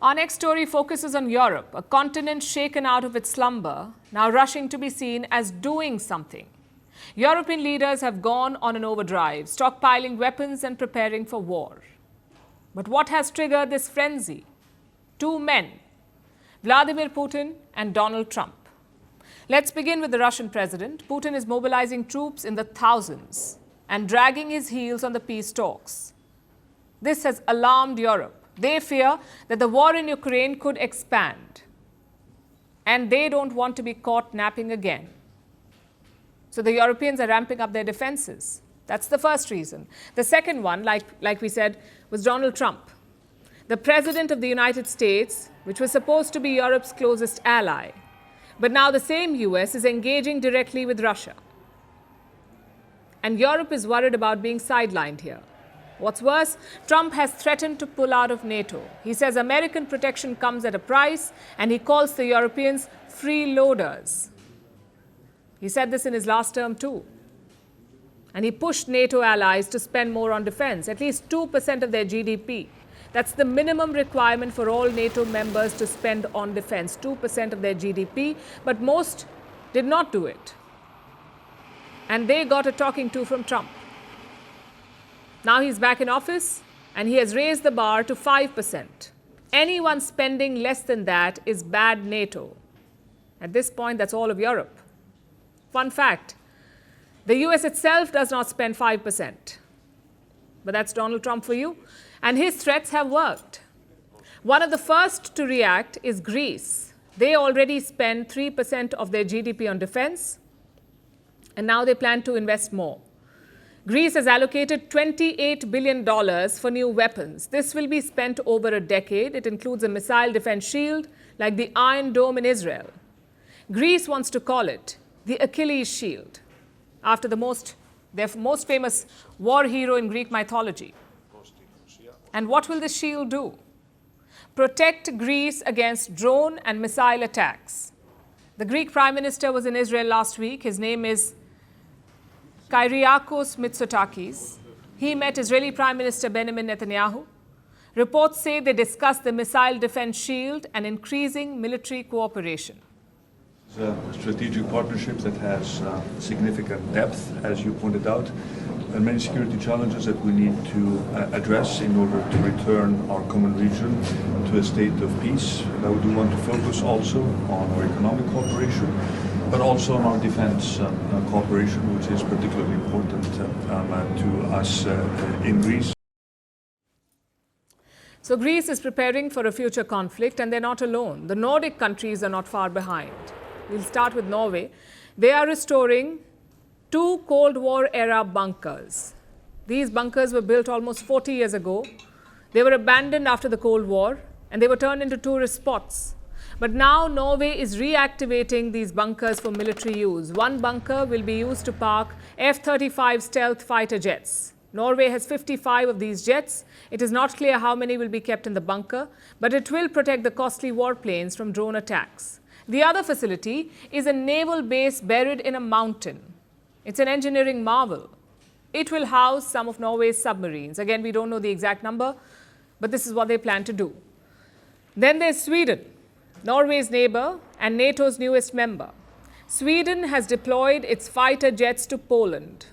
Our next story focuses on Europe, a continent shaken out of its slumber, now rushing to be seen as doing something. European leaders have gone on an overdrive, stockpiling weapons and preparing for war. But what has triggered this frenzy? Two men, Vladimir Putin and Donald Trump. Let's begin with the Russian president. Putin is mobilizing troops in the thousands and dragging his heels on the peace talks. This has alarmed Europe. They fear that the war in Ukraine could expand, and they don't want to be caught napping again. So the Europeans are ramping up their defenses. That's the first reason. The second one, like we said, was Donald Trump, the president of the United States, which was supposed to be Europe's closest ally. But now the same US is engaging directly with Russia. And Europe is worried about being sidelined here. What's worse, Trump has threatened to pull out of NATO. He says American protection comes at a price, and he calls the Europeans freeloaders. He said this in his last term too. And he pushed NATO allies to spend more on defense, at least 2% of their GDP. That's the minimum requirement for all NATO members to spend on defense, 2% of their GDP, but most did not do it. And they got a talking to from Trump. Now he's back in office, and he has raised the bar to 5%. Anyone spending less than that is bad NATO. At this point, that's all of Europe. Fun fact, the US itself does not spend 5%. But that's Donald Trump for you. And his threats have worked. One of the first to react is Greece. They already spend 3% of their GDP on defense, and now they plan to invest more. Greece has allocated $28 billion for new weapons. This will be spent over a decade. It includes a missile defense shield like the Iron Dome in Israel. Greece wants to call it the Achilles shield, after their most famous war hero in Greek mythology. And what will the shield do? Protect Greece against drone and missile attacks. The Greek Prime Minister was in Israel last week. His name is Kyriakos Mitsotakis. He met Israeli Prime Minister Benjamin Netanyahu. Reports say they discussed the missile defense shield and increasing military cooperation. It's a strategic partnership that has significant depth, as you pointed out, and many security challenges that we need to address in order to return our common region to a state of peace. But we do want to focus also on our economic cooperation, but also on our defense cooperation, which is particularly important to us in Greece. So Greece is preparing for a future conflict, and they're not alone. The Nordic countries are not far behind. We'll start with Norway. They are restoring 2 Cold War era bunkers. These bunkers were built almost 40 years ago. They were abandoned after the Cold War, and they were turned into tourist spots. But now Norway is reactivating these bunkers for military use. One bunker will be used to park F-35 stealth fighter jets. Norway has 55 of these jets. It is not clear how many will be kept in the bunker, but it will protect the costly warplanes from drone attacks. The other facility is a naval base buried in a mountain. It's an engineering marvel. It will house some of Norway's submarines. Again, we don't know the exact number, but this is what they plan to do. Then there's Sweden, Norway's neighbor and NATO's newest member. Sweden has deployed its fighter jets to Poland.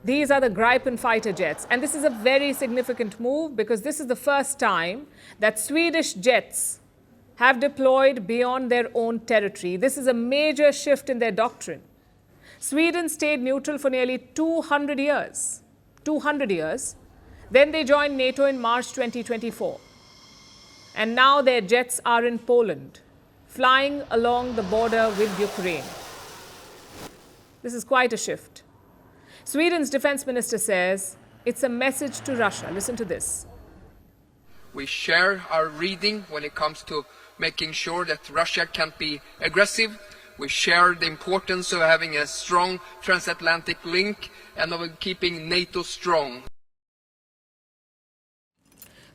These are the Gripen fighter jets. And this is a very significant move because this is the first time that Swedish jets have deployed beyond their own territory. This is a major shift in their doctrine. Sweden stayed neutral for nearly 200 years. 200 years. Then they joined NATO in March 2024. And now their jets are in Poland, flying along the border with Ukraine. This is quite a shift. Sweden's defense minister says it's a message to Russia. Listen to this. We share our reading when it comes to making sure that Russia can't be aggressive. We share the importance of having a strong transatlantic link and of keeping NATO strong.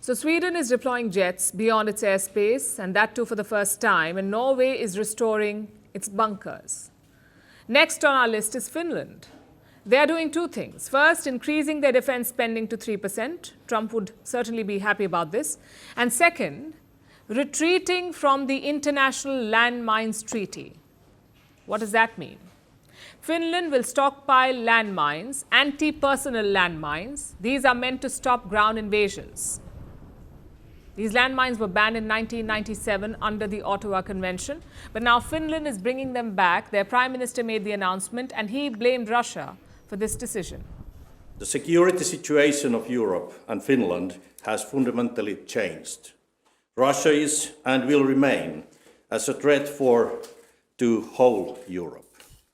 So Sweden is deploying jets beyond its airspace, and that too for the first time, and Norway is restoring its bunkers. Next on our list is Finland. They are doing 2 things. First, increasing their defense spending to 3%. Trump would certainly be happy about this. And second, retreating from the International Landmines Treaty. What does that mean? Finland will stockpile landmines, anti-personnel landmines. These are meant to stop ground invasions. These landmines were banned in 1997 under the Ottawa Convention, but now Finland is bringing them back. Their Prime Minister made the announcement and he blamed Russia for this decision. The security situation of Europe and Finland has fundamentally changed. Russia is and will remain as a threat to whole Europe.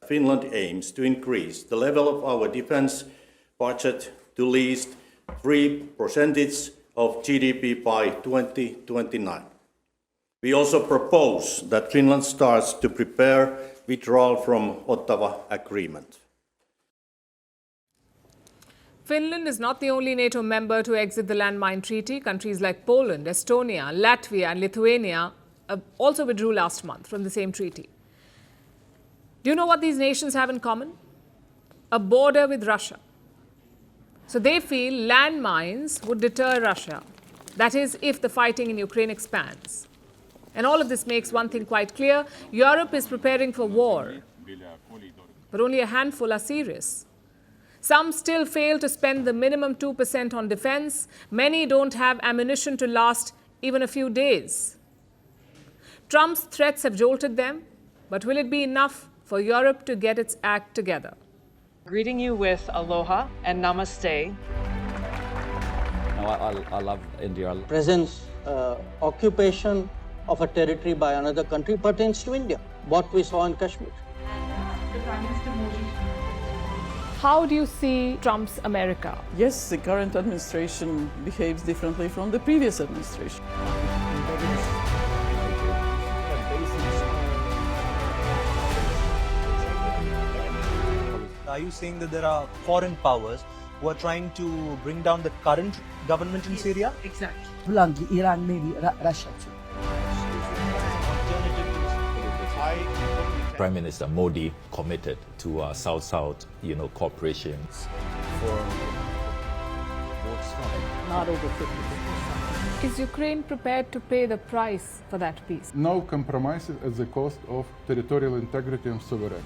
Finland aims to increase the level of our defense budget to at least 3% of GDP by 2029. We also propose that Finland starts to prepare withdrawal from Ottawa Agreement. Finland is not the only NATO member to exit the landmine treaty. Countries like Poland, Estonia, Latvia and Lithuania also withdrew last month from the same treaty. Do you know what these nations have in common? A border with Russia. So they feel landmines would deter Russia. That is, if the fighting in Ukraine expands. And all of this makes one thing quite clear. Europe is preparing for war. But only a handful are serious. Some still fail to spend the minimum 2% on defense. Many don't have ammunition to last even a few days. Trump's threats have jolted them, but will it be enough for Europe to get its act together? Greeting you with aloha and namaste. I love India. Presence, occupation of a territory by another country pertains to India, what we saw in Kashmir. How do you see Trump's America? Yes, the current administration behaves differently from the previous administration. Are you saying that there are foreign powers who are trying to bring down the current government in Syria? Exactly. Bluntly, Iran, maybe Russia too. Prime Minister Modi committed to South-South, cooperation. Not over 50%. Is Ukraine prepared to pay the price for that peace? No compromises at the cost of territorial integrity and sovereignty.